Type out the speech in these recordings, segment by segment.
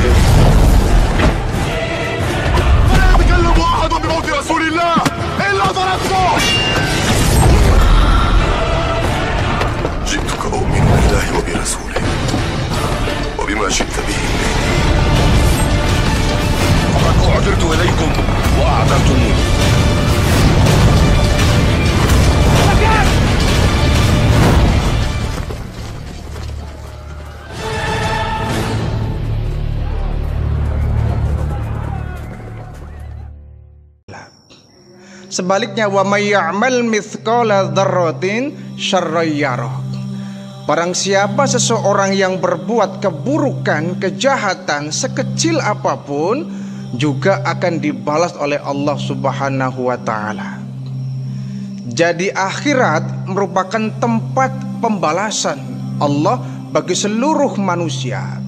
بهم. ولا يتكلم أحد بموت رسول الله إلا ضربته. جئتك أؤمن بالله وبرسوله وبما شئت به فقد أعذرت إليكم وأعذرتموني. Sebaliknya, wa may ya'mal mithqala dzarratin syarran yarah. Barang siapa seseorang yang berbuat keburukan, kejahatan sekecil apapun juga akan dibalas oleh Allah Subhanahu wa taala. Jadi akhirat merupakan tempat pembalasan Allah bagi seluruh manusia.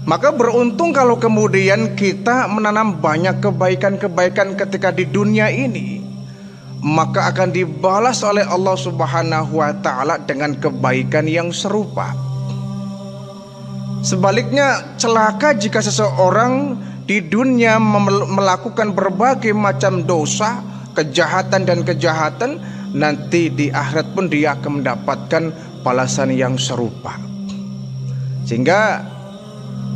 Maka beruntung kalau kemudian kita menanam banyak kebaikan-kebaikan ketika di dunia ini, maka akan dibalas oleh Allah Subhanahu wa taala dengan kebaikan yang serupa. Sebaliknya, celaka jika seseorang di dunia melakukan berbagai macam dosa, kejahatan dan kejahatan, nanti di akhirat pun dia akan mendapatkan balasan yang serupa. Sehingga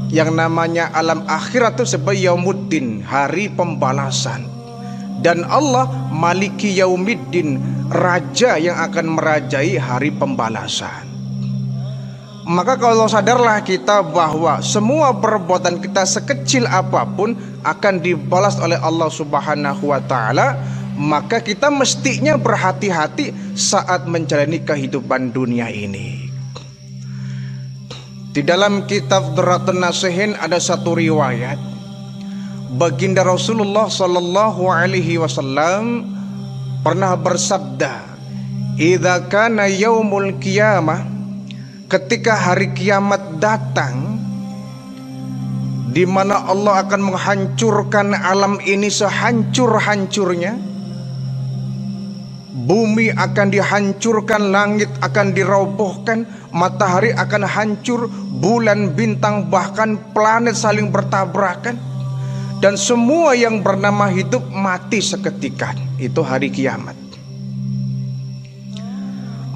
yang namanya alam akhirat itu sebagai yaumuddin, hari pembalasan. Dan Allah maliki yaumiddin, raja yang akan merajai hari pembalasan. Maka kalau sadarlah kita bahwa semua perbuatan kita sekecil apapun akan dibalas oleh Allah Subhanahu wa taala, maka kita mestinya berhati-hati saat menjalani kehidupan dunia ini. Di dalam kitab Durratun Nasihin ada satu riwayat, baginda Rasulullah sallallahu alaihi wasallam pernah bersabda, "Idza kana yaumul qiyamah," ketika hari kiamat datang, di mana Allah akan menghancurkan alam ini sehancur-hancurnya. Bumi akan dihancurkan, langit akan dirobohkan, matahari akan hancur, bulan, bintang, bahkan planet saling bertabrakan, dan semua yang bernama hidup mati seketika. Itu hari kiamat.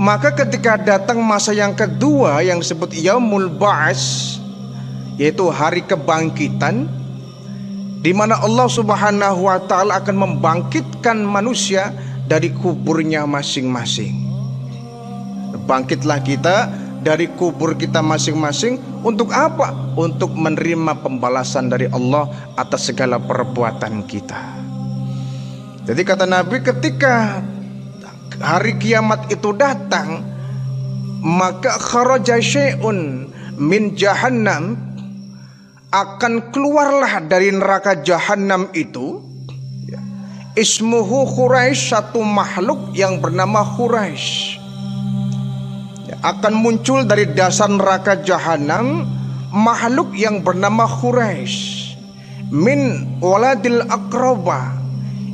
Maka ketika datang masa yang kedua yang disebut Yaumul Ba'ats, yaitu hari kebangkitan, di mana Allah Subhanahu wa taala akan membangkitkan manusia dari kuburnya masing-masing. Bangkitlah kita dari kubur kita masing-masing. Untuk apa? Untuk menerima pembalasan dari Allah atas segala perbuatan kita. Jadi kata Nabi, ketika hari kiamat itu datang, maka kharaja syai'un min jahannam, akan keluarlah dari neraka jahannam itu, ismuhu Quraisy, satu makhluk yang bernama Quraisy, akan muncul dari dasar neraka jahanam, makhluk yang bernama Quraisy min waladil aqraba,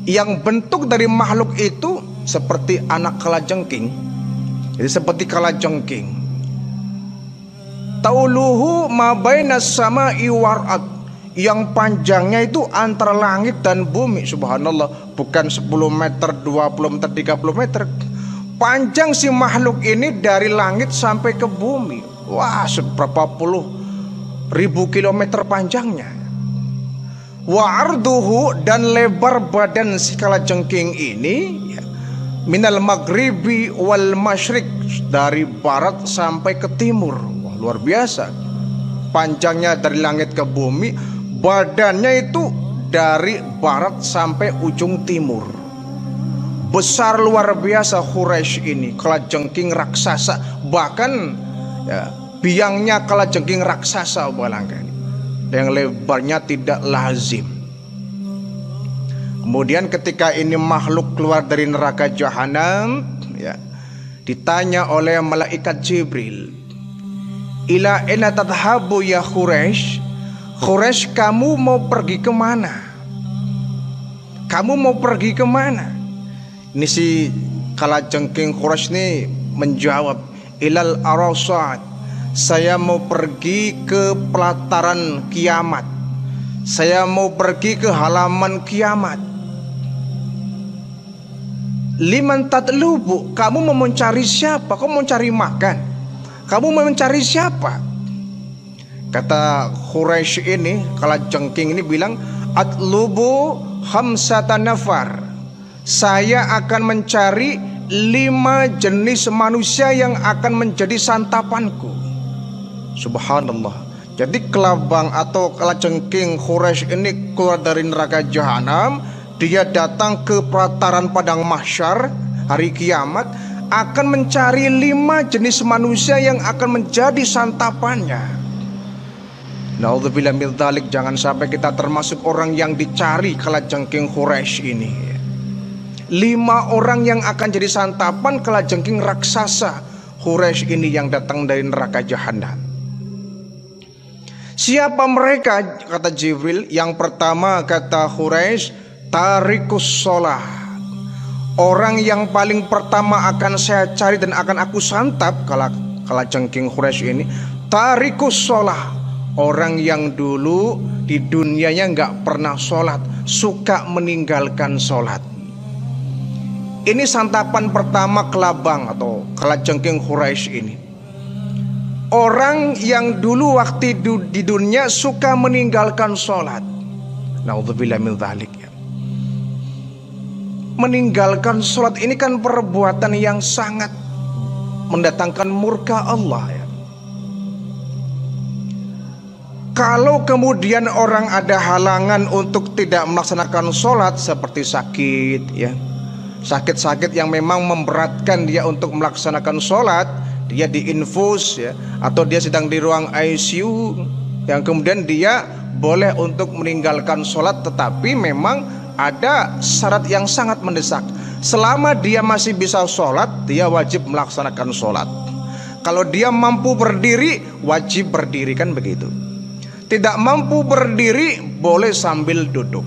yang bentuk dari makhluk itu seperti anak kalajengking. Jadi seperti kalajengking. Tauluhu ma bainas sama'i wal ard, yang panjangnya itu antara langit dan bumi. Subhanallah, bukan 10 meter, 20 meter, 30 meter. Panjang si makhluk ini dari langit sampai ke bumi. Wah, seberapa puluh ribu kilometer panjangnya. Wa arduhu, dan lebar badan si kalajengking ini, minal maghribi wal masyrik, dari barat sampai ke timur. Wah, luar biasa. Panjangnya dari langit ke bumi, badannya itu dari barat sampai ujung timur. Besar luar biasa Quraisy ini, kalajengking raksasa. Bahkan biangnya kalajengking raksasa, yang lebarnya tidak lazim. Kemudian ketika ini makhluk keluar dari neraka jahanam, ditanya oleh malaikat Jibril, ila ena tadhabu ya Quraisy, Quraisy, kamu mau pergi kemana? Kamu mau pergi kemana? Ini si kalajengking Quraisy ini menjawab, ilal arasat, saya mau pergi ke pelataran kiamat, saya mau pergi ke halaman kiamat. Liman tatlubu, kamu mau mencari siapa? Kamu mau mencari makan? Kamu mau mencari siapa? Kata Quraisy ini, kalajengking ini bilang, atlubu khamsata nafar. Saya akan mencari 5 jenis manusia yang akan menjadi santapanku. Subhanallah. Jadi kelabang atau kalajengking Quraisy ini keluar dari neraka jahanam. Dia datang ke pelataran padang mahsyar hari kiamat, akan mencari 5 jenis manusia yang akan menjadi santapannya. Naudzubillah min dzalik, jangan sampai kita termasuk orang yang dicari kalajengking Quraisy ini. 5 orang yang akan jadi santapan kalajengking raksasa Quraisy ini yang datang dari neraka jahanam. Siapa mereka? Kata Jibril. Yang pertama kata Quraisy, tarikus sholah. Orang yang paling pertama akan saya cari dan akan aku santap kalajengking Quraisy ini, tarikus sholah. Orang yang dulu di dunianya nggak pernah sholat, suka meninggalkan sholat. Ini santapan pertama kelabang atau kalajengking Quraisy ini. Orang yang dulu waktu di dunia suka meninggalkan sholat. Naudzubillah min dzalik. Meninggalkan sholat ini kan perbuatan yang sangat mendatangkan murka Allah ya. Kalau kemudian orang ada halangan untuk tidak melaksanakan sholat, seperti sakit ya, sakit-sakit yang memang memberatkan dia untuk melaksanakan sholat, dia diinfus ya, atau dia sedang di ruang ICU, yang kemudian dia boleh untuk meninggalkan sholat, tetapi memang ada syarat yang sangat mendesak. Selama dia masih bisa sholat, dia wajib melaksanakan sholat. Kalau dia mampu berdiri, wajib berdiri, kan begitu. Tidak mampu berdiri, boleh sambil duduk.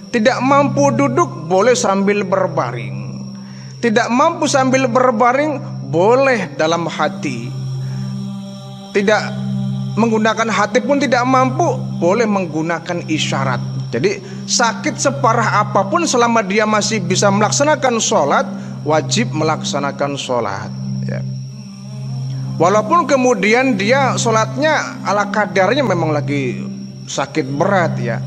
Tidak mampu duduk, boleh sambil berbaring. Tidak mampu sambil berbaring, boleh dalam hati. Tidak menggunakan hati pun tidak mampu, boleh menggunakan isyarat. Jadi sakit separah apapun, selama dia masih bisa melaksanakan sholat, wajib melaksanakan sholat ya. Walaupun kemudian dia sholatnya ala kadarnya, memang lagi sakit berat ya.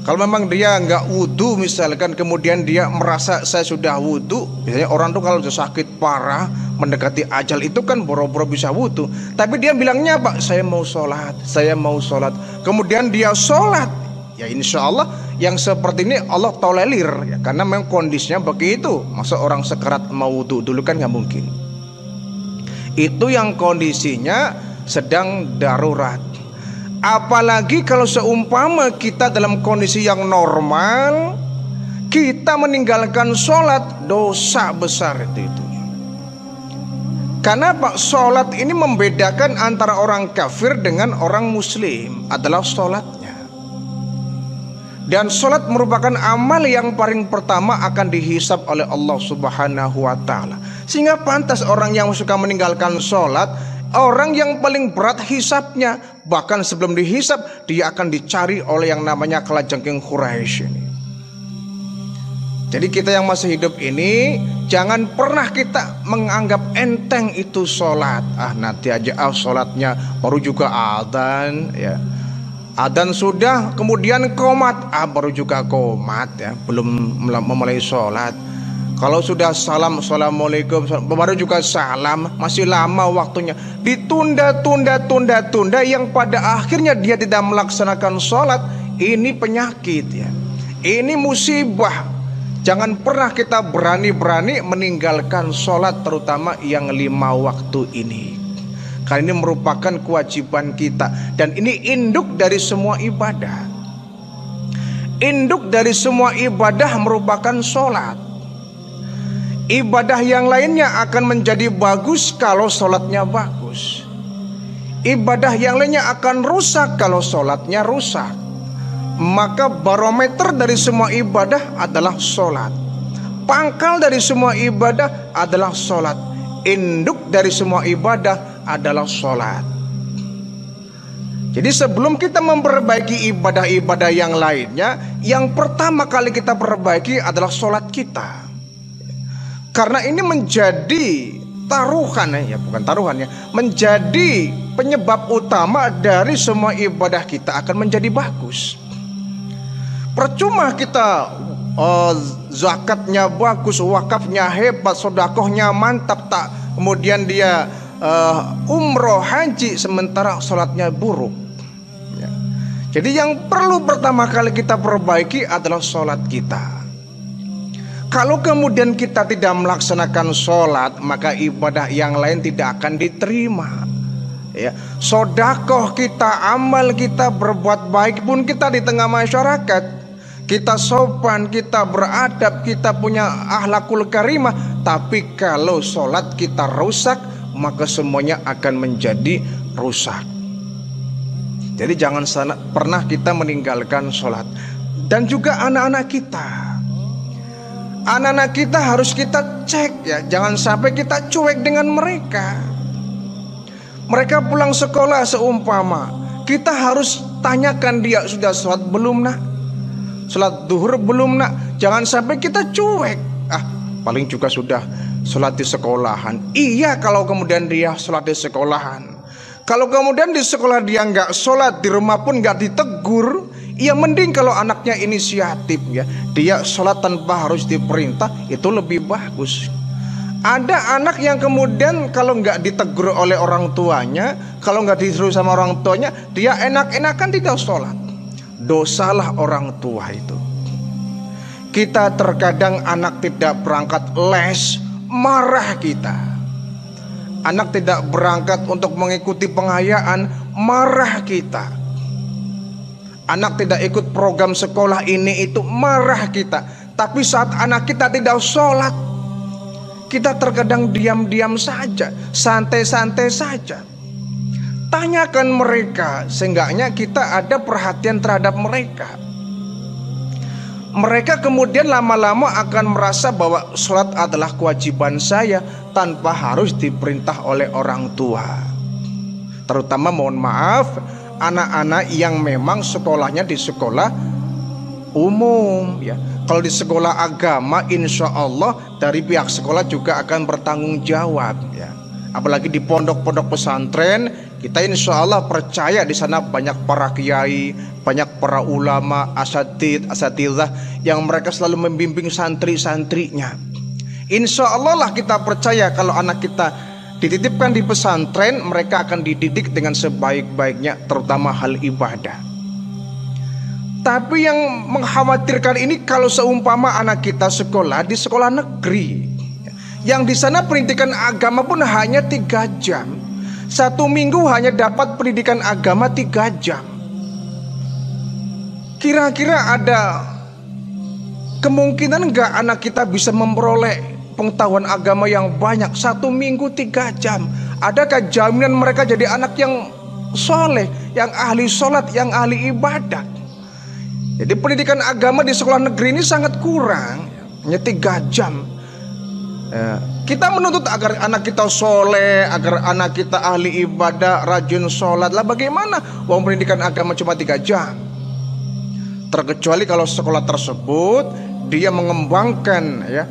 Kalau memang dia nggak wudhu misalkan, kemudian dia merasa saya sudah wudhu. Biasanya orang tuh kalau sudah sakit parah mendekati ajal itu kan boro-boro bisa wudhu. Tapi dia bilangnya apa? Saya mau sholat, saya mau sholat. Kemudian dia sholat. Ya insya Allah yang seperti ini Allah tolerir ya, karena memang kondisinya begitu. Masa orang sekarat mau wudhu dulu kan nggak mungkin. Itu yang kondisinya sedang darurat. Apalagi kalau seumpama kita dalam kondisi yang normal, kita meninggalkan sholat, dosa besar itu. Karena Pak, sholat ini membedakan antara orang kafir dengan orang muslim adalah sholatnya. Dan sholat merupakan amal yang paling pertama akan dihisab oleh Allah Subhanahu wa ta'ala. Sehingga pantas orang yang suka meninggalkan sholat, orang yang paling berat hisabnya. Bahkan sebelum dihisab, dia akan dicari oleh yang namanya kalajengking Quraisy ini. Jadi kita yang masih hidup ini, jangan pernah kita menganggap enteng itu sholat. Nanti aja sholatnya, baru juga adzan ya. Adzan sudah, kemudian qomat, baru juga qomat ya, belum memulai sholat. Kalau sudah salam, assalamualaikum, baru juga salam, masih lama waktunya. Ditunda, yang pada akhirnya dia tidak melaksanakan sholat. Ini penyakit ya, ini musibah. Jangan pernah kita berani-berani meninggalkan sholat, terutama yang 5 waktu ini. Karena ini merupakan kewajiban kita. Dan ini induk dari semua ibadah. Induk dari semua ibadah merupakan sholat. Ibadah yang lainnya akan menjadi bagus kalau sholatnya bagus. Ibadah yang lainnya akan rusak kalau sholatnya rusak. Maka barometer dari semua ibadah adalah sholat. Pangkal dari semua ibadah adalah sholat. Induk dari semua ibadah adalah sholat. Jadi sebelum kita memperbaiki ibadah-ibadah yang lainnya, yang pertama kali kita perbaiki adalah sholat kita. Karena ini menjadi taruhan ya, bukan taruhan ya, menjadi penyebab utama dari semua ibadah kita akan menjadi bagus. Percuma kita zakatnya bagus, wakafnya hebat, sodakohnya mantap, tak kemudian dia umroh haji sementara sholatnya buruk ya. Jadi yang perlu pertama kali kita perbaiki adalah sholat kita. Kalau kemudian kita tidak melaksanakan sholat, maka ibadah yang lain tidak akan diterima ya. Sodakoh kita, amal kita, berbuat baik pun kita di tengah masyarakat, kita sopan, kita beradab, kita punya akhlakul karimah, tapi kalau sholat kita rusak, maka semuanya akan menjadi rusak. Jadi jangan pernah kita meninggalkan sholat. Dan juga anak-anak kita, anak-anak kita harus kita cek ya, jangan sampai kita cuek dengan mereka. Mereka pulang sekolah seumpama, kita harus tanyakan dia, sudah sholat belum nak? Sholat duhur belum nak? Jangan sampai kita cuek. Paling juga sudah sholat di sekolahan. Iya kalau kemudian dia sholat di sekolahan. Kalau kemudian di sekolah dia nggak sholat, di rumah pun nggak ditegur, ya mending kalau anaknya inisiatif ya, dia sholat tanpa harus diperintah, itu lebih bagus. Ada anak yang kemudian kalau nggak ditegur oleh orang tuanya, kalau nggak disuruh sama orang tuanya, dia enak-enakan tidak sholat. Dosalah orang tua itu. Kita terkadang anak tidak berangkat les, marah kita. Anak tidak berangkat untuk mengikuti pengayaan, marah kita. Anak tidak ikut program sekolah ini itu, marah kita. Tapi saat anak kita tidak sholat, kita terkadang diam-diam saja, santai-santai saja. Tanyakan mereka, seenggaknya kita ada perhatian terhadap mereka. Mereka kemudian lama-lama akan merasa bahwa sholat adalah kewajiban saya tanpa harus diperintah oleh orang tua. Terutama mohon maaf, anak-anak yang memang sekolahnya di sekolah umum ya. Kalau di sekolah agama, insya Allah dari pihak sekolah juga akan bertanggung jawab ya. Apalagi di pondok-pondok pesantren, kita insya Allah percaya di sana banyak para kiai, banyak para ulama, asatidzah yang mereka selalu membimbing santri-santrinya. Insya Allah lah kita percaya kalau anak kita dititipkan di pesantren, mereka akan dididik dengan sebaik-baiknya, terutama hal ibadah. Tapi yang mengkhawatirkan ini kalau seumpama anak kita sekolah di sekolah negeri, yang di sana pendidikan agama pun hanya 3 jam. 1 minggu hanya dapat pendidikan agama 3 jam. Kira-kira ada kemungkinan enggak anak kita bisa memperoleh pengetahuan agama yang banyak 1 minggu 3 jam? Adakah jaminan mereka jadi anak yang soleh, yang ahli sholat, yang ahli ibadah? Jadi pendidikan agama di sekolah negeri ini sangat kurang, hanya 3 jam. Kita menuntut agar anak kita soleh, agar anak kita ahli ibadah, rajin sholat. Lah bagaimana uang pendidikan agama cuma 3 jam? Terkecuali kalau sekolah tersebut dia mengembangkan ya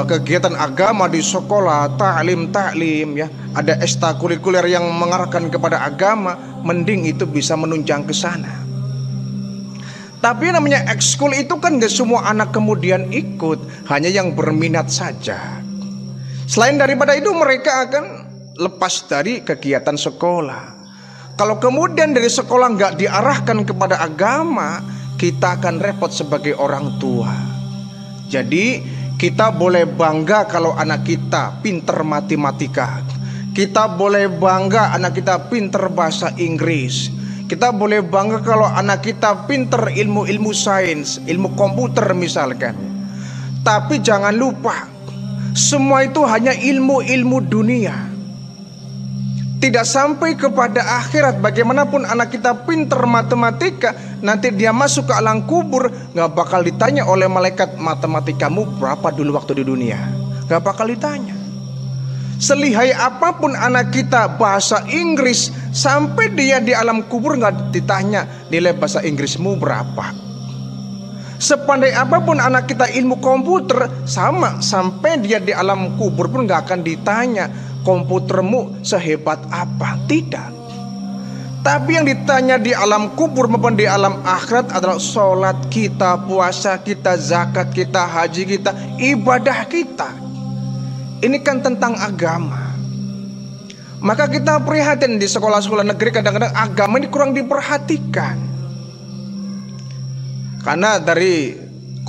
kegiatan agama di sekolah, taklim ya, ada ekstrakurikuler yang mengarahkan kepada agama, mending itu bisa menunjang ke sana. Tapi namanya ekskul itu kan gak semua anak kemudian ikut, hanya yang berminat saja. Selain daripada itu mereka akan lepas dari kegiatan sekolah. Kalau kemudian dari sekolah gak diarahkan kepada agama, kita akan repot sebagai orang tua. Jadi kita boleh bangga kalau anak kita pinter matematika. Kita boleh bangga anak kita pinter bahasa Inggris. Kita boleh bangga kalau anak kita pinter ilmu-ilmu sains, ilmu komputer misalkan. Tapi jangan lupa, semua itu hanya ilmu-ilmu dunia. Tidak sampai kepada akhirat. Bagaimanapun anak kita pinter matematika, nanti dia masuk ke alam kubur, gak bakal ditanya oleh malaikat, matematikamu berapa dulu waktu di dunia. Gak bakal ditanya. Selihai apapun anak kita bahasa Inggris, sampai dia di alam kubur nggak ditanya nilai bahasa Inggrismu berapa. Sepandai apapun anak kita ilmu komputer, sama, sampai dia di alam kubur pun nggak akan ditanya komputermu sehebat apa. Tidak. Tapi yang ditanya di alam kubur maupun di alam akhirat adalah sholat kita, puasa kita, zakat kita, haji kita, ibadah kita. Ini kan tentang agama. Maka kita prihatin di sekolah-sekolah negeri kadang-kadang agama ini kurang diperhatikan. Karena dari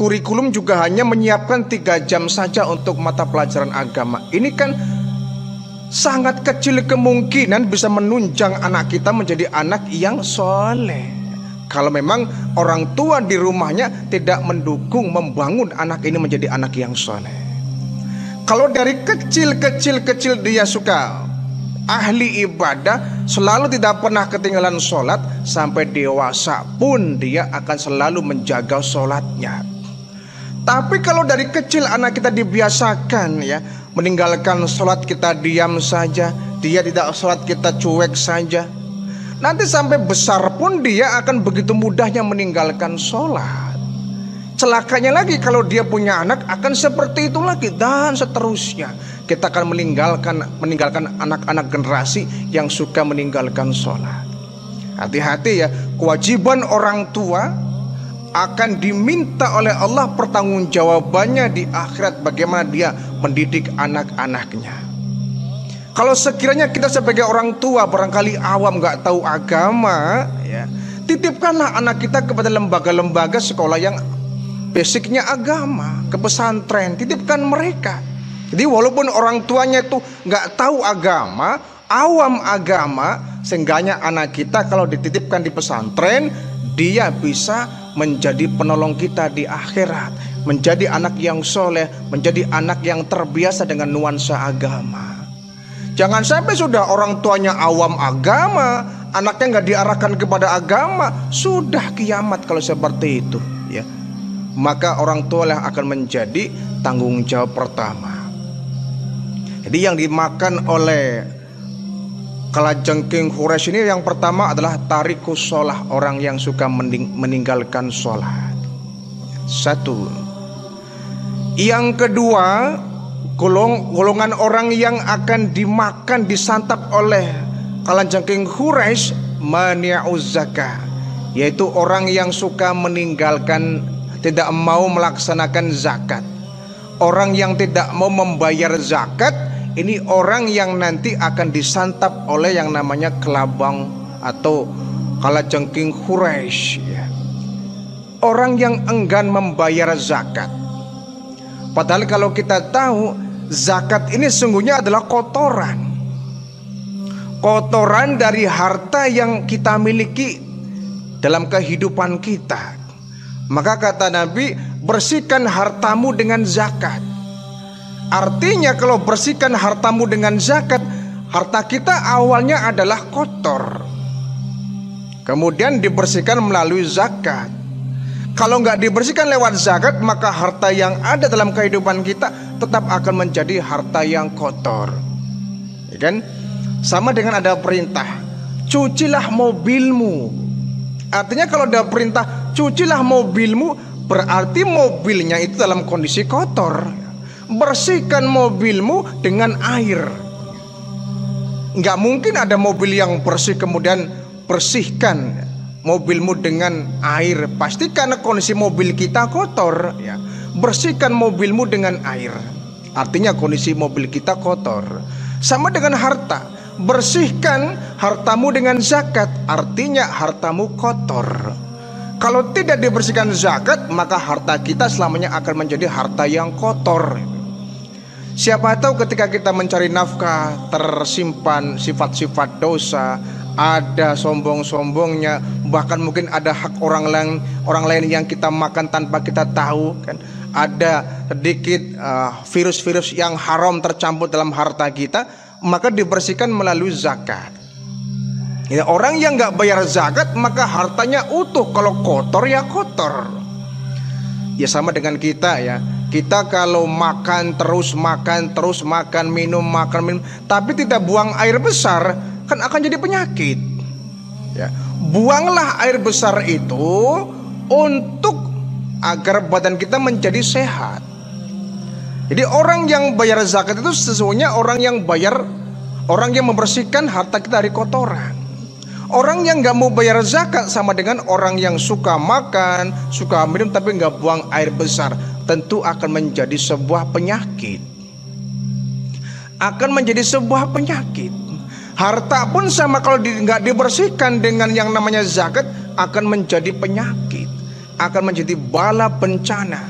kurikulum juga hanya menyiapkan 3 jam saja untuk mata pelajaran agama. Ini kan sangat kecil kemungkinan bisa menunjang anak kita menjadi anak yang soleh. Kalau memang orang tua di rumahnya tidak mendukung membangun anak ini menjadi anak yang soleh. Kalau dari kecil dia suka ahli ibadah, selalu tidak pernah ketinggalan sholat, sampai dewasa pun dia akan selalu menjaga sholatnya. Tapi kalau dari kecil anak kita dibiasakan ya, meninggalkan sholat kita diam saja, dia tidak sholat kita cuek saja, nanti sampai besar pun dia akan begitu mudahnya meninggalkan sholat. Celakanya lagi kalau dia punya anak akan seperti itu lagi, dan seterusnya. Kita akan meninggalkan anak-anak generasi yang suka meninggalkan sholat. Hati-hati ya, kewajiban orang tua akan diminta oleh Allah pertanggungjawabannya di akhirat, bagaimana dia mendidik anak-anaknya. Kalau sekiranya kita sebagai orang tua barangkali awam, gak tahu agama ya, titipkanlah anak kita kepada lembaga-lembaga sekolah yang basicnya agama, ke pesantren, titipkan mereka. Jadi walaupun orang tuanya itu gak tahu agama, awam agama, seenggaknya anak kita kalau dititipkan di pesantren, dia bisa menjadi penolong kita di akhirat, menjadi anak yang soleh, menjadi anak yang terbiasa dengan nuansa agama. Jangan sampai sudah orang tuanya awam agama, anaknya nggak diarahkan kepada agama, sudah kiamat kalau seperti itu ya. Maka orang tua lah akan menjadi tanggung jawab pertama. Jadi yang dimakan oleh kalajengking Quraisy ini yang pertama adalah tarikus sholah, orang yang suka meninggalkan sholat. Satu. Yang kedua, golongan orang yang akan dimakan, disantap oleh kalajengking Quraisy, mani'uz zakah, yaitu orang yang suka meninggalkan, tidak mau melaksanakan zakat. Orang yang tidak mau membayar zakat, ini orang yang nanti akan disantap oleh yang namanya kelabang atau kalajengking Quraisy ya. Orang yang enggan membayar zakat. Padahal kalau kita tahu zakat ini sungguhnya adalah kotoran. Kotoran dari harta yang kita miliki dalam kehidupan kita. Maka kata Nabi, bersihkan hartamu dengan zakat. Artinya kalau bersihkan hartamu dengan zakat, harta kita awalnya adalah kotor, kemudian dibersihkan melalui zakat. Kalau nggak dibersihkan lewat zakat, maka harta yang ada dalam kehidupan kita tetap akan menjadi harta yang kotor, ya kan? Sama dengan ada perintah, cucilah mobilmu. Artinya kalau ada perintah cucilah mobilmu, berarti mobilnya itu dalam kondisi kotor. Bersihkan mobilmu dengan air. Nggak mungkin ada mobil yang bersih kemudian bersihkan mobilmu dengan air. Pasti karena kondisi mobil kita kotor ya. Bersihkan mobilmu dengan air, artinya kondisi mobil kita kotor. Sama dengan harta, bersihkan hartamu dengan zakat, artinya hartamu kotor. Kalau tidak dibersihkan zakat, maka harta kita selamanya akan menjadi harta yang kotor. Siapa tahu ketika kita mencari nafkah tersimpan sifat-sifat dosa, ada sombong-sombongnya, bahkan mungkin ada hak orang lain yang kita makan tanpa kita tahu kan. Ada sedikit virus-virus yang haram tercampur dalam harta kita, maka dibersihkan melalui zakat. Ya, orang yang nggak bayar zakat maka hartanya utuh, kalau kotor ya kotor. Ya sama dengan kita ya. Kita kalau makan terus, makan minum, tapi tidak buang air besar, kan akan jadi penyakit. Ya, buanglah air besar itu untuk agar badan kita menjadi sehat. Jadi orang yang bayar zakat itu sesungguhnya orang yang membersihkan harta kita dari kotoran. Orang yang nggak mau bayar zakat sama dengan orang yang suka makan, suka minum tapi nggak buang air besar. Tentu akan menjadi sebuah penyakit. Akan menjadi sebuah penyakit. Harta pun sama, kalau nggak dibersihkan dengan yang namanya zakat akan menjadi penyakit, akan menjadi bala bencana.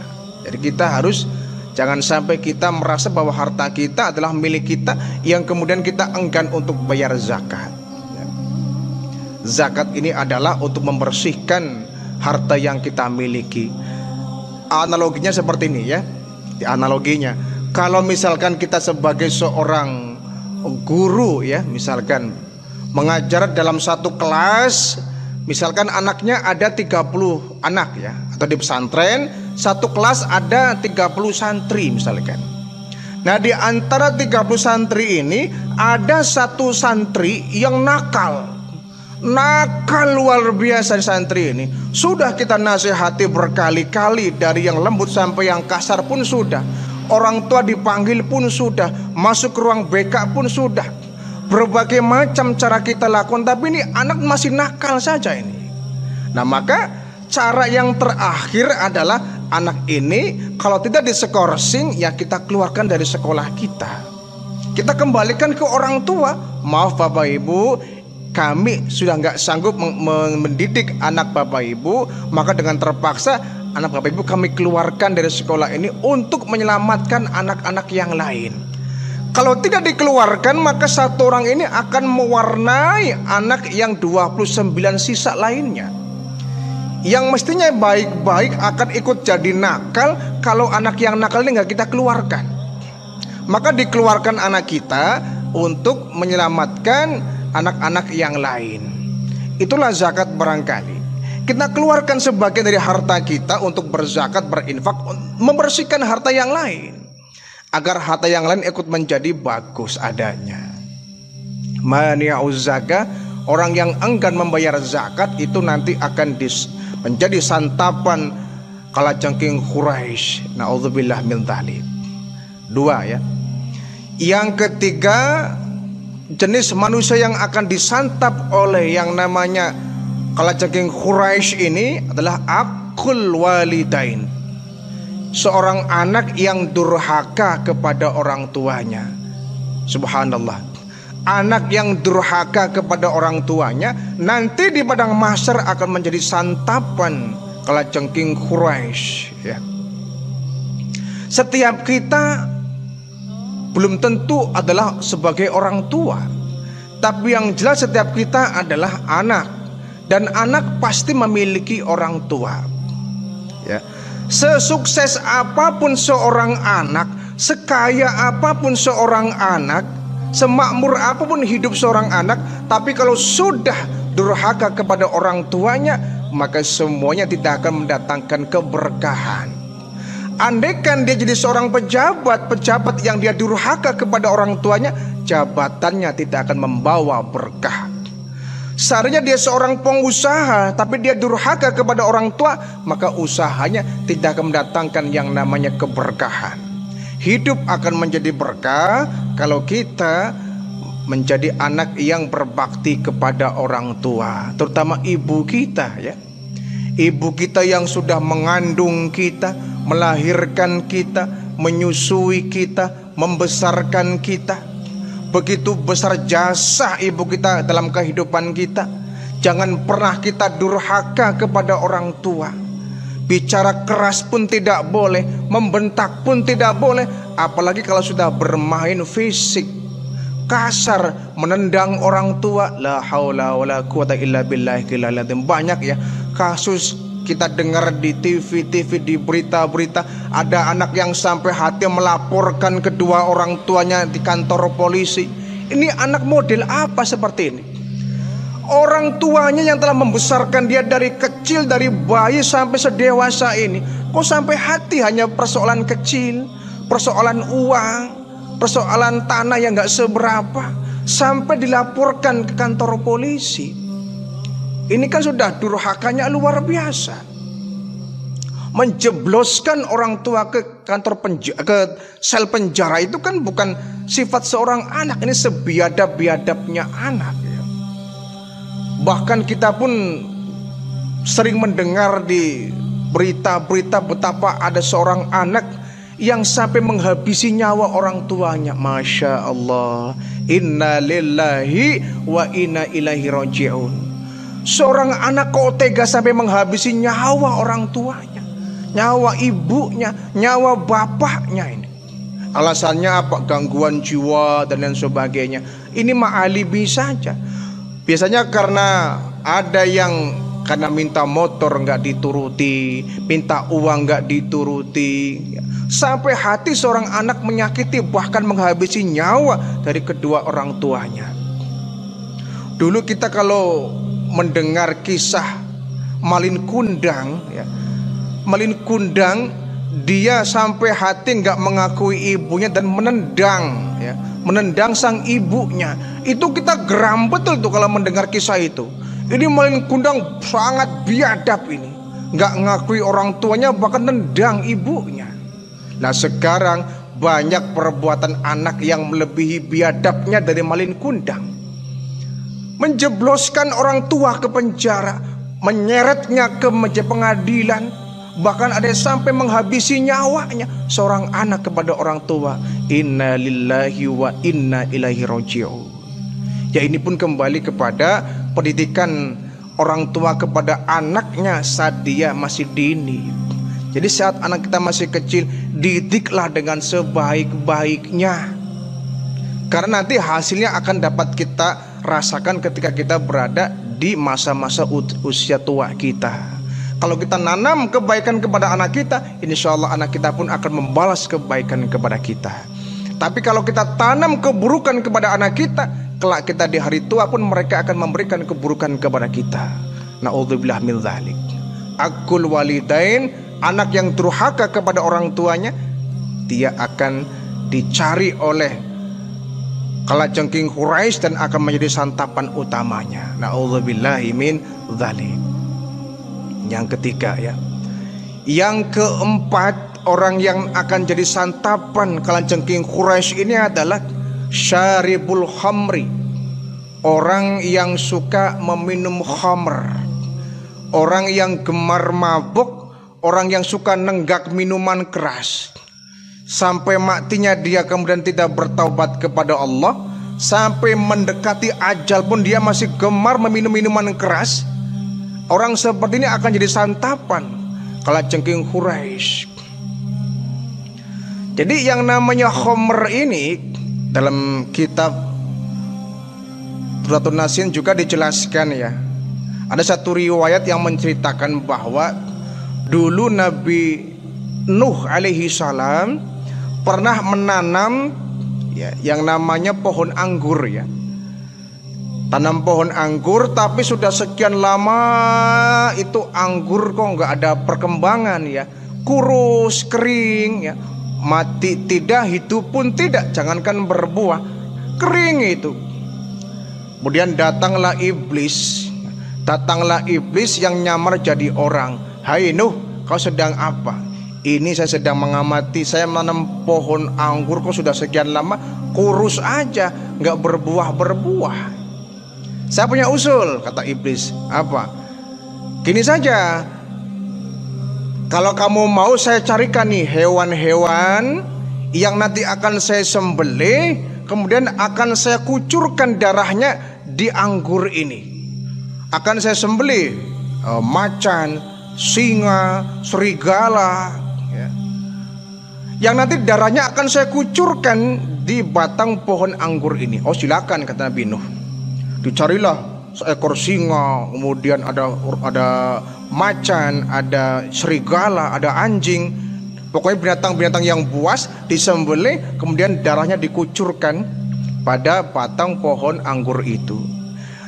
Jadi kita harus jangan sampai kita merasa bahwa harta kita adalah milik kita yang kemudian kita enggan untuk bayar zakat. Zakat ini adalah untuk membersihkan harta yang kita miliki. Analoginya seperti ini ya. Analoginya, kalau misalkan kita sebagai seorang guru ya, misalkan mengajar dalam satu kelas, misalkan anaknya ada 30 anak ya, atau di pesantren satu kelas ada 30 santri misalkan. Nah, di antara 30 santri ini ada satu santri yang nakal luar biasa. Di santri ini sudah kita nasihati berkali-kali, dari yang lembut sampai yang kasar pun sudah. Orang tua dipanggil pun sudah, masuk ke ruang BK pun sudah, berbagai macam cara kita lakukan, tapi ini anak masih nakal saja ini. Nah, maka cara yang terakhir adalah anak ini kalau tidak diskorsing ya kita keluarkan dari sekolah kita. Kita kembalikan ke orang tua. Maaf Bapak Ibu, kami sudah nggak sanggup mendidik anak Bapak Ibu, maka dengan terpaksa anak Bapak Ibu kami keluarkan dari sekolah ini untuk menyelamatkan anak-anak yang lain. Kalau tidak dikeluarkan, maka satu orang ini akan mewarnai anak yang 29 sisa lainnya, yang mestinya baik-baik akan ikut jadi nakal. Kalau anak yang nakal ini nggak kita keluarkan, maka dikeluarkan anak kita untuk menyelamatkan anak-anak yang lain. Itulah zakat barangkali. Kita keluarkan sebagian dari harta kita untuk berzakat, berinfak, membersihkan harta yang lain, agar harta yang lain ikut menjadi bagus adanya. Mani'uz zakah, orang yang enggan membayar zakat itu nanti akan menjadi santapan kalajengking Quraisy. Nauzubillah min dzalik. Dua ya. Yang ketiga, jenis manusia yang akan disantap oleh yang namanya kalajengking Quraisy ini adalah akul walidain. Seorang anak yang durhaka kepada orang tuanya. Subhanallah. Anak yang durhaka kepada orang tuanya nanti di padang mahsyar akan menjadi santapan kalajengking Quraisy ya. Setiap kita belum tentu adalah sebagai orang tua, tapi yang jelas setiap kita adalah anak. Dan anak pasti memiliki orang tua ya. Sesukses apapun seorang anak, sekaya apapun seorang anak, semakmur apapun hidup seorang anak, tapi kalau sudah durhaka kepada orang tuanya, maka semuanya tidak akan mendatangkan keberkahan. Andaikan dia jadi seorang pejabat yang dia durhaka kepada orang tuanya, jabatannya tidak akan membawa berkah. Seharusnya dia seorang pengusaha, tapi dia durhaka kepada orang tua, maka usahanya tidak akan mendatangkan yang namanya keberkahan. Hidup akan menjadi berkah kalau kita menjadi anak yang berbakti kepada orang tua, terutama ibu kita ya. Ibu kita yang sudah mengandung kita, melahirkan kita, menyusui kita, membesarkan kita. Begitu besar jasa ibu kita dalam kehidupan kita. Jangan pernah kita durhaka kepada orang tua. Bicara keras pun tidak boleh, membentak pun tidak boleh, apalagi kalau sudah bermain fisik, kasar, menendang orang tua. La haula wala quwata illa billahil azim. Banyak ya kasus kita dengar di TV, di berita-berita, ada anak yang sampai hati melaporkan kedua orang tuanya di kantor polisi. Ini anak model apa seperti ini? Orang tuanya yang telah membesarkan dia dari kecil, dari bayi sampai sedewasa ini, kok sampai hati hanya persoalan kecil, persoalan uang, persoalan tanah yang gak seberapa, sampai dilaporkan ke kantor polisi. Ini kan sudah durhakanya luar biasa. Menjebloskan orang tua ke kantor ke sel penjara itu kan bukan sifat seorang anak. Ini sebiadab-biadabnya anak ya. Bahkan kita pun sering mendengar di berita-berita betapa ada seorang anak yang sampai menghabisi nyawa orang tuanya. Masya Allah, inna lillahi wa inna ilaihi raji'un. Seorang anak kok tega sampai menghabisi nyawa orang tuanya, nyawa ibunya, nyawa bapaknya ini. Alasannya apa? Gangguan jiwa dan lain sebagainya. Ini mah alibi saja. Biasanya karena ada yang karena minta motor nggak dituruti, minta uang nggak dituruti, sampai hati seorang anak menyakiti bahkan menghabisi nyawa dari kedua orang tuanya. Dulu kita kalau mendengar kisah Malin Kundang ya, Malin Kundang dia sampai hati nggak mengakui ibunya dan menendang ya, menendang sang ibunya. Itu kita geram betul tuh kalau mendengar kisah itu. Ini Malin Kundang sangat biadab ini, nggak ngakui orang tuanya bahkan nendang ibunya. Nah sekarang banyak perbuatan anak yang melebihi biadabnya dari Malin Kundang. Menjebloskan orang tua ke penjara, menyeretnya ke meja pengadilan, bahkan ada yang sampai menghabisi nyawanya seorang anak kepada orang tua. Inna lillahi wa inna ilaihi raji'un. Ya ini pun kembali kepada pendidikan orang tua kepada anaknya saat dia masih dini. Jadi saat anak kita masih kecil, didiklah dengan sebaik-baiknya, karena nanti hasilnya akan dapat kita rasakan ketika kita berada di masa-masa usia tua kita. Kalau kita nanam kebaikan kepada anak kita, insya Allah anak kita pun akan membalas kebaikan kepada kita. Tapi kalau kita tanam keburukan kepada anak kita, kelak kita di hari tua pun mereka akan memberikan keburukan kepada kita. Na'udzubillah min dzalik. Aqul walidain, anak yang durhaka kepada orang tuanya, dia akan dicari oleh kalajengking Quraisy dan akan menjadi santapan utamanya. Na'udzubillahi min dzalik. Yang ketiga ya, yang keempat, orang yang akan jadi santapan kalajengking Quraisy ini adalah syaribul khamri, orang yang suka meminum khamr, orang yang gemar mabuk, orang yang suka nenggak minuman keras. Sampai matinya dia kemudian tidak bertaubat kepada Allah, sampai mendekati ajal pun dia masih gemar meminum minuman keras. Orang seperti ini akan jadi santapan kalajengking Quraisy. Jadi yang namanya khamr ini dalam kitab Duratun Nasin juga dijelaskan ya. Ada satu riwayat yang menceritakan bahwa dulu Nabi Nuh alaihi salam pernah menanam ya, yang namanya pohon anggur ya. Tanam pohon anggur, tapi sudah sekian lama itu anggur kok nggak ada perkembangan ya, kurus, kering ya, mati tidak, hidup pun tidak, jangankan berbuah, kering itu. Kemudian datanglah iblis yang nyamar jadi orang. Hai Nuh, kau sedang apa? Ini saya sedang mengamati, saya menanam pohon anggur kok sudah sekian lama kurus aja, nggak berbuah. Saya punya usul, kata iblis. Apa? Gini saja, kalau kamu mau saya carikan nih hewan-hewan yang nanti akan saya sembelih, kemudian akan saya kucurkan darahnya di anggur ini. Akan saya sembelih macan, singa, serigala ya, yang nanti darahnya akan saya kucurkan di batang pohon anggur ini. Oh silakan, kata Nabi Nuh. Dicarilah seekor singa, kemudian ada macan, ada serigala, ada anjing, pokoknya binatang-binatang yang buas disembelih, kemudian darahnya dikucurkan pada batang pohon anggur itu.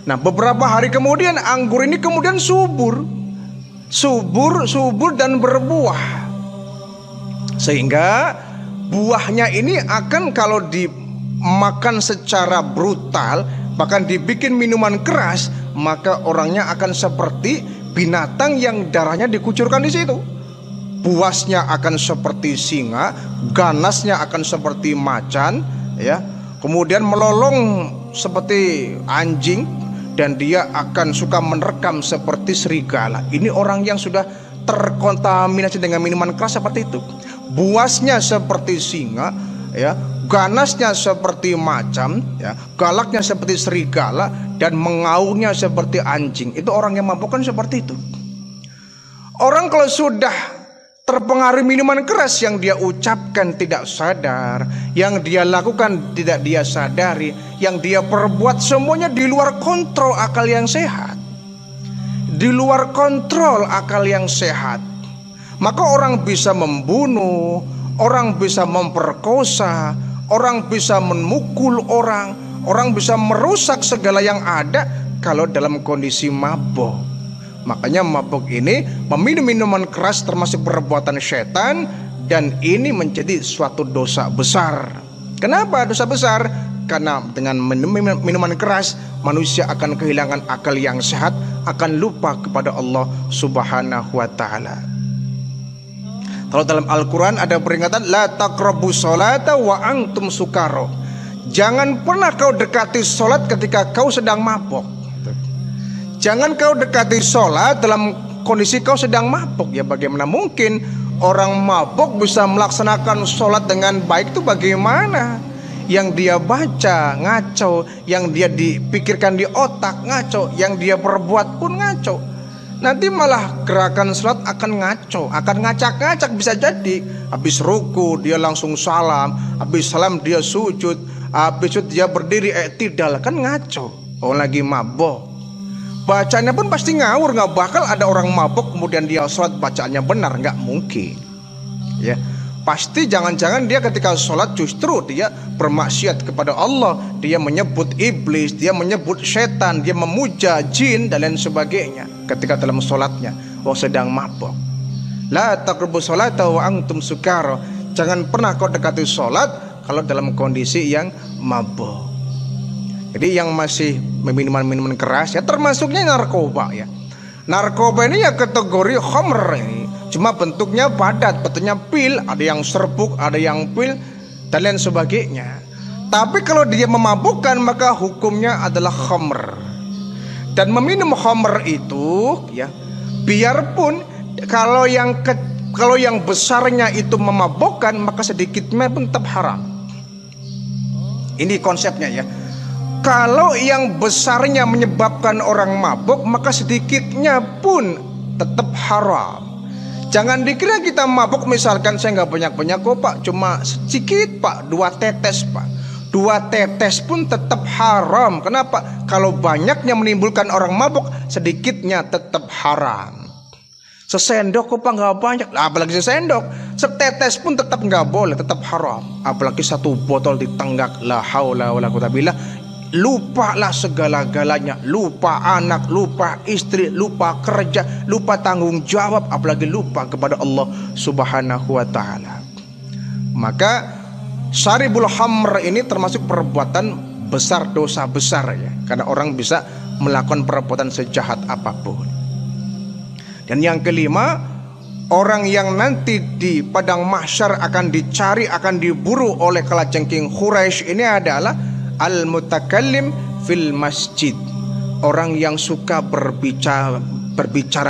Nah, beberapa hari kemudian anggur ini kemudian subur dan berbuah. Sehingga buahnya ini akan kalau dimakan secara brutal, bahkan dibikin minuman keras, maka orangnya akan seperti binatang yang darahnya dikucurkan di situ. Buasnya akan seperti singa, ganasnya akan seperti macan, ya. Kemudian melolong seperti anjing, dan dia akan suka menerkam seperti serigala. Ini orang yang sudah terkontaminasi dengan minuman keras seperti itu. Buasnya seperti singa, ya, ganasnya seperti macan, ya, galaknya seperti serigala, dan mengaumnya seperti anjing. Itu orang yang mabuk kan seperti itu. Orang kalau sudah terpengaruh minuman keras, yang dia ucapkan tidak sadar, yang dia lakukan tidak dia sadari, yang dia perbuat semuanya di luar kontrol akal yang sehat. Di luar kontrol akal yang sehat. Maka orang bisa membunuh, orang bisa memperkosa, orang bisa memukul orang bisa merusak segala yang ada kalau dalam kondisi mabuk. Makanya mabuk ini meminum minuman keras termasuk perbuatan setan, dan ini menjadi suatu dosa besar. Kenapa dosa besar? Karena dengan minuman keras manusia akan kehilangan akal yang sehat, akan lupa kepada Allah Subhanahu wa taala. Kalau dalam Al-Quran ada peringatan, la taqrabus sholata wa antum sukaro. Jangan pernah kau dekati sholat ketika kau sedang mabuk. Jangan kau dekati sholat dalam kondisi kau sedang mabuk. Ya, bagaimana mungkin orang mabuk bisa melaksanakan sholat dengan baik? Itu bagaimana? Yang dia baca ngaco, yang dia dipikirkan di otak ngaco, yang dia perbuat pun ngaco. Nanti malah gerakan sholat akan ngaco, akan ngacak-ngacak. Bisa jadi habis ruku dia langsung salam, habis salam dia sujud, habis sujud dia berdiri i'tidal. Kan ngaco. Oh, lagi mabuk. Bacanya pun pasti ngawur. Nggak bakal ada orang mabuk kemudian dia sholat bacaannya benar, nggak mungkin. Ya, pasti jangan-jangan dia ketika sholat justru dia bermaksiat kepada Allah. Dia menyebut iblis, dia menyebut setan, dia memuja jin dan lain sebagainya ketika dalam sholatnya sedang mabuk. La taqrabus sholata wa antum sukara. Jangan pernah kau dekati sholat kalau dalam kondisi yang mabuk. Jadi yang masih minuman keras, ya termasuknya narkoba, ya. Narkoba ini ya kategori khamr ini. Cuma bentuknya padat, bentuknya pil, ada yang serbuk, ada yang pil, dan lain sebagainya. Tapi kalau dia memabukkan maka hukumnya adalah khamr. Dan meminum khamr itu, ya, biarpun kalau yang besarnya itu memabukkan, maka sedikitnya pun tetap haram. Ini konsepnya, ya. Kalau yang besarnya menyebabkan orang mabuk, maka sedikitnya pun tetap haram. Jangan dikira kita mabuk, misalkan saya nggak banyak-banyak kok pak, cuma sedikit pak, 2 tetes pak. 2 tetes pun tetap haram. Kenapa? Kalau banyaknya menimbulkan orang mabuk, sedikitnya tetap haram. Sesendok kok pak, nggak banyak, apalagi sesendok. Setetes pun tetap nggak boleh, tetap haram. Apalagi 1 botol ditenggak, la haula wala quwwata billah. Lupalah segala-galanya, lupa anak, lupa istri, lupa kerja, lupa tanggung jawab, apalagi lupa kepada Allah Subhanahu wa taala. Maka syaribul khamr ini termasuk perbuatan besar, dosa besar, ya, karena orang bisa melakukan perbuatan sejahat apapun. Dan yang kelima, orang yang nanti di padang mahsyar akan dicari, akan diburu oleh kalajengking Quraisy ini adalah al-mutakallim fil masjid. Orang yang suka berbicara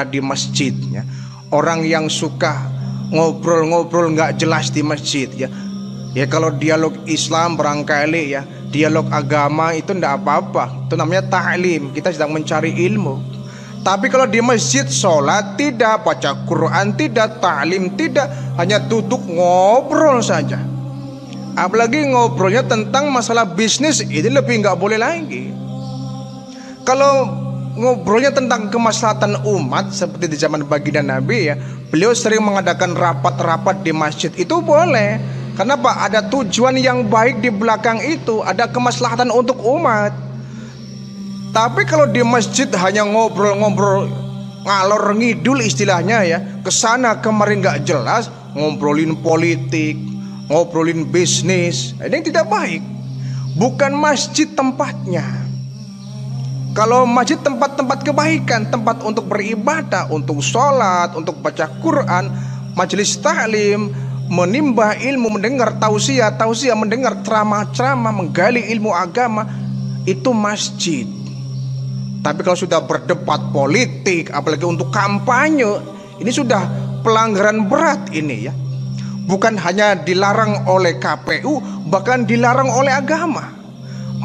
di masjid, ya. Orang yang suka ngobrol-ngobrol nggak jelas di masjid, ya. Ya kalau dialog Islam barangkali, ya, dialog agama itu ndak apa-apa. Itu namanya ta'lim, kita sedang mencari ilmu. Tapi kalau di masjid sholat tidak, baca Quran tidak, ta'lim tidak, hanya duduk ngobrol saja. Apalagi ngobrolnya tentang masalah bisnis, ini lebih nggak boleh lagi. Kalau ngobrolnya tentang kemaslahatan umat seperti di zaman baginda Nabi, ya, beliau sering mengadakan rapat-rapat di masjid, itu boleh. Kenapa? Ada tujuan yang baik di belakang itu, ada kemaslahatan untuk umat. Tapi kalau di masjid hanya ngobrol-ngobrol ngalor ngidul istilahnya ya, kesana kemarin nggak jelas, ngobrolin politik, ngobrolin bisnis, ini tidak baik. Bukan masjid tempatnya. Kalau masjid tempat-tempat kebaikan, tempat untuk beribadah, untuk sholat, untuk baca Quran, majelis taklim, menimba ilmu, mendengar tausiah, mendengar ceramah-ceramah, menggali ilmu agama, itu masjid. Tapi kalau sudah berdebat politik, apalagi untuk kampanye, ini sudah pelanggaran berat ini ya. Bukan hanya dilarang oleh KPU, bahkan dilarang oleh agama.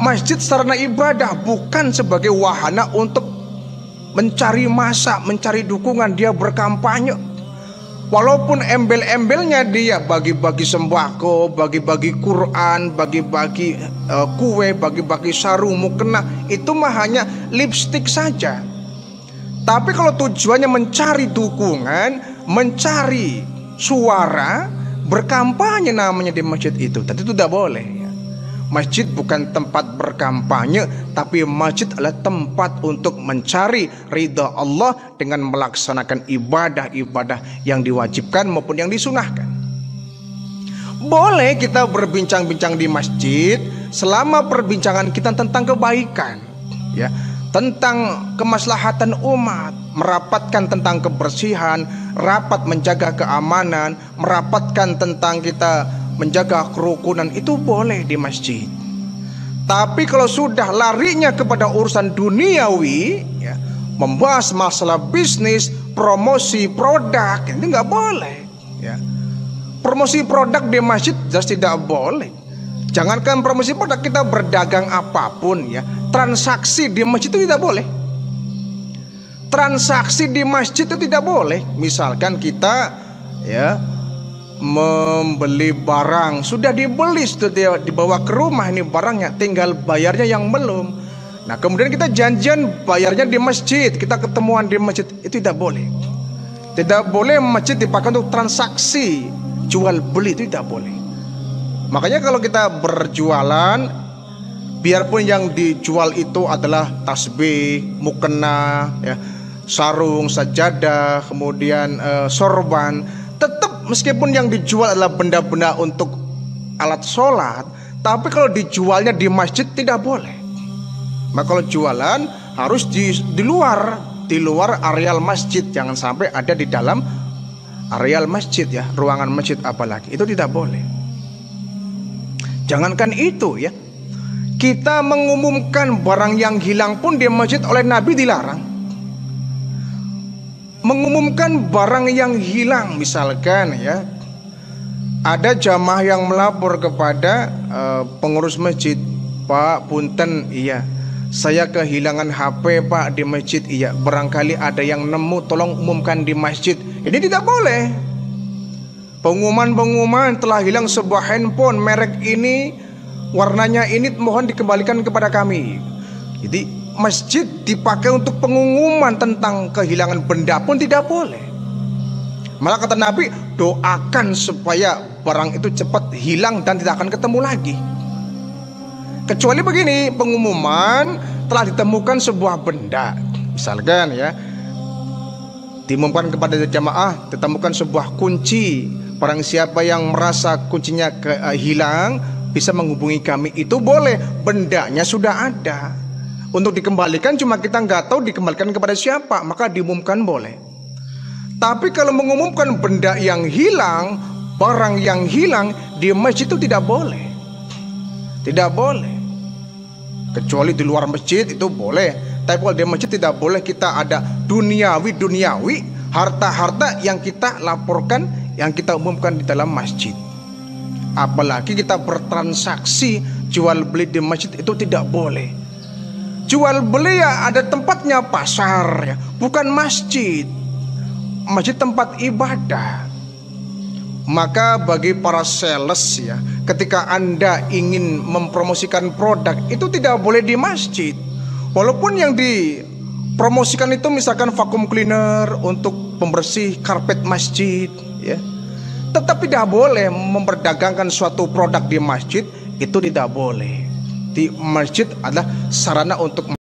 Masjid sarana ibadah, bukan sebagai wahana untuk mencari massa, mencari dukungan dia berkampanye. Walaupun embel-embelnya dia bagi-bagi sembako, bagi-bagi Quran, bagi-bagi kue, bagi-bagi sarung mukena, itu mah hanya lipstik saja. Tapi kalau tujuannya mencari dukungan, mencari suara, berkampanye namanya di masjid itu, tentu tidak boleh. Masjid bukan tempat berkampanye, tapi masjid adalah tempat untuk mencari ridha Allah dengan melaksanakan ibadah-ibadah yang diwajibkan maupun yang disunahkan. Boleh kita berbincang-bincang di masjid selama perbincangan kita tentang kebaikan, ya, tentang kemaslahatan umat, merapatkan tentang kebersihan, rapat menjaga keamanan, merapatkan tentang kita menjaga kerukunan, itu boleh di masjid. Tapi kalau sudah larinya kepada urusan duniawi, ya, membahas masalah bisnis, promosi produk, ini nggak boleh. Ya. Promosi produk di masjid jelas tidak boleh. Jangankan promosi produk, kita berdagang apapun ya, transaksi di masjid itu tidak boleh. Transaksi di masjid itu tidak boleh. Misalkan kita ya membeli barang, sudah dibeli, sudah dibawa ke rumah, ini barangnya, tinggal bayarnya yang belum. Nah kemudian kita janjian bayarnya di masjid, kita ketemuan di masjid, itu tidak boleh. Tidak boleh masjid dipakai untuk transaksi jual beli, itu tidak boleh. Makanya kalau kita berjualan, biarpun yang dijual itu adalah tasbih, mukena, ya, sarung, sajadah, kemudian sorban, tetap meskipun yang dijual adalah benda-benda untuk alat sholat, tapi kalau dijualnya di masjid tidak boleh. Maka kalau jualan harus di luar areal masjid, jangan sampai ada di dalam areal masjid ya, ruangan masjid apalagi, itu tidak boleh. Jangankan itu ya, kita mengumumkan barang yang hilang pun di masjid oleh Nabi dilarang. Mengumumkan barang yang hilang, misalkan ya, ada jamaah yang melapor kepada pengurus masjid, Pak punten, iya saya kehilangan HP Pak di masjid, iya barangkali ada yang nemu, tolong umumkan di masjid. Ini tidak boleh. Pengumuman telah hilang sebuah handphone merek ini, warnanya ini, mohon dikembalikan kepada kami. Jadi masjid dipakai untuk pengumuman tentang kehilangan benda pun tidak boleh. Malah kata Nabi, doakan supaya barang itu cepat hilang dan tidak akan ketemu lagi. Kecuali begini, pengumuman telah ditemukan sebuah benda, misalkan ya, diumumkan kepada jamaah, ditemukan sebuah kunci, barang siapa yang merasa kuncinya hilang bisa menghubungi kami, itu boleh, bendanya sudah ada. Untuk dikembalikan cuma kita nggak tahu dikembalikan kepada siapa, maka diumumkan boleh. Tapi kalau mengumumkan benda yang hilang, barang yang hilang di masjid itu tidak boleh. Tidak boleh. Kecuali di luar masjid itu boleh. Tapi kalau di masjid tidak boleh kita ada duniawi, harta-harta yang kita laporkan, yang kita umumkan di dalam masjid. Apalagi kita bertransaksi jual beli di masjid, itu tidak boleh. Jual beli ya ada tempatnya, pasar ya, bukan masjid. Masjid tempat ibadah. Maka bagi para sales ya, ketika Anda ingin mempromosikan produk, itu tidak boleh di masjid. Walaupun yang dipromosikan itu misalkan vacuum cleaner untuk pembersih karpet masjid ya, tetap tidak boleh memperdagangkan suatu produk di masjid, itu tidak boleh. Di masjid adalah sarana untuk